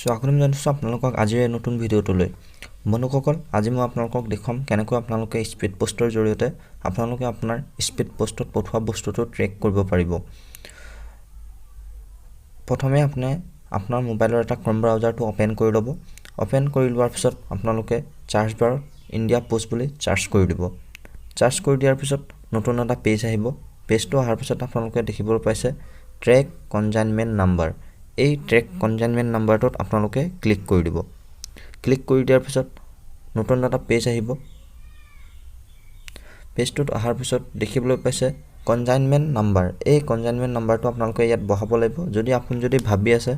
স্বাগতম জনাইছোঁ আপোনালোকক আজিৰ এই নতুন ভিডিঅ'টোলৈ। বন্ধুসকল, আজি মই আপোনালোকক দেখুৱাম কেনেকৈ আপোনালোকে স্পীড পোষ্টৰ জৰিয়তে আপোনালোকে আপোনাৰ স্পীড পোষ্টত পঠোৱা বস্তুটো ট্ৰেক কৰিব পাৰিব। প্ৰথমে আপুনি আপোনাৰ মোবাইলৰ এটা ক্ৰম ব্ৰাউজাৰটো ওপেন কৰি ল'ব। ওপেন কৰি লোৱাৰ পিছত আপোনালোকে চাৰ্চ বাৰত ইণ্ডিয়া পোষ্ট বুলি চাৰ্চ কৰি দিব। চাৰ্চ কৰি দিয়াৰ পিছত নতুন এটা পেজ আহিব। পেজটো অহাৰ পিছত আপোনালোকে দেখিবলৈ পাইছে ট্ৰেক কনজাইনমেণ্ট নাম্বাৰ। এই ট্ৰেক কনজাইনমেণ্ট নাম্বাৰটোত আপোনালোকে ক্লিক কৰি দিব। ক্লিক কৰি দিয়াৰ পিছত নতুন এটা পেজ আহিব। পেজটোত অহাৰ পিছত দেখিবলৈ পাইছে কনজাইনমেণ্ট নাম্বাৰ। এই কনজাইনমেণ্ট নাম্বাৰটো আপোনালোকে ইয়াত বহাব লাগিব। আপুনি ভাবি আছে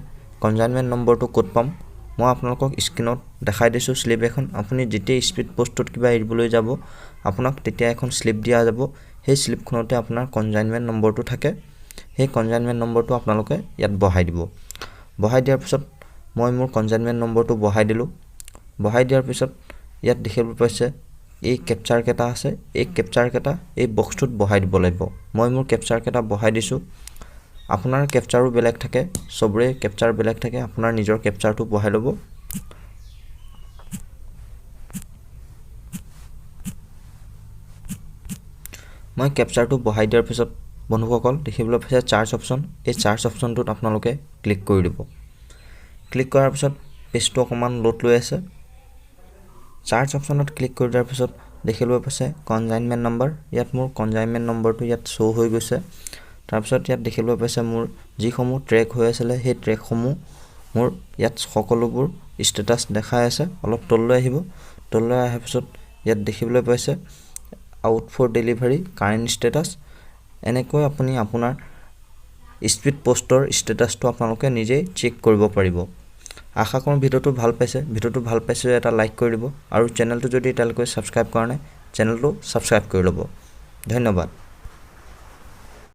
কনজাইনমেণ্ট নম্বৰটো ক'ত পাম, মই আপোনালোকক স্ক্ৰীনত দেখাই দিছোঁ স্লিপ এখন। আপুনি যেতিয়া স্পীড পোষ্টত কিবা এৰিবলৈ যাব আপোনাক তেতিয়া এখন স্লিপ দিয়া যাব। সেই স্লিপখনতে আপোনাৰ কনজাইনমেণ্ট নম্বৰটো থাকে। সেই কনজাইনমেণ্ট নম্বৰটো আপোনালোকে ইয়াত বহাই দিব। বহাই দিয়াৰ পিছত মই মোৰ কনজাইনমেণ্ট নম্বৰটো বহাই দিলোঁ। বহাই দিয়াৰ পিছত ইয়াত দেখিবলৈ পাইছে এই কেপচাৰকেইটা আছে। এই কেপচাৰকেইটা এই বক্সটোত বহাই দিব লাগিব। মই মোৰ কেপচাৰকেইটা বহাই দিছোঁ। আপোনাৰ কেপচাৰো বেলেগ থাকে, চবৰে কেপচাৰ বেলেগ থাকে। আপোনাৰ নিজৰ কেপচাৰটো বহাই ল'ব। মই কেপচাৰটো বহাই দিয়াৰ পিছত বন্ধুসকল দেখিবলৈ পাইছে চাৰ্জ অপশ্যন। এই চাৰ্জ অপশ্যনটোত আপোনালোকে ক্লিক কৰি দিব। ক্লিক কৰাৰ পিছত পেজটো অকণমান লোড লৈ আছে। চাৰ্জ অপশ্যনত ক্লিক কৰি দিয়াৰ পিছত দেখিবলৈ পাইছে কনজাইনমেণ্ট নম্বৰ। ইয়াত মোৰ কনজাইনমেণ্ট নম্বৰটো ইয়াত শ্ব' হৈ গৈছে। তাৰপিছত ইয়াত দেখিবলৈ পাইছে মোৰ যিসমূহ ট্ৰেক হৈ আছিলে সেই ট্ৰেকসমূহ মোৰ ইয়াত সকলোবোৰ ষ্টেটাছ দেখাই আছে। অলপ তললৈ আহিব। তললৈ অহাৰ পিছত ইয়াত দেখিবলৈ পাইছে out for delivery current status. এনেকৈ আপুনি আপোনাৰ স্পীড পোষ্টৰ ষ্টেটাছটো আপোনালোকে নিজেই চেক কৰিব পাৰিব। আশা কৰোঁ ভিডিঅ'টো ভাল পাইছে। ভিডিঅ'টো ভাল পাইছে এটা লাইক কৰি দিব আৰু চেনেলটো যদি এতিয়ালৈকে ছাবস্ক্ৰাইব কৰা নাই চেনেলটো ছাবস্ক্ৰাইব কৰি ল'ব। ধন্যবাদ।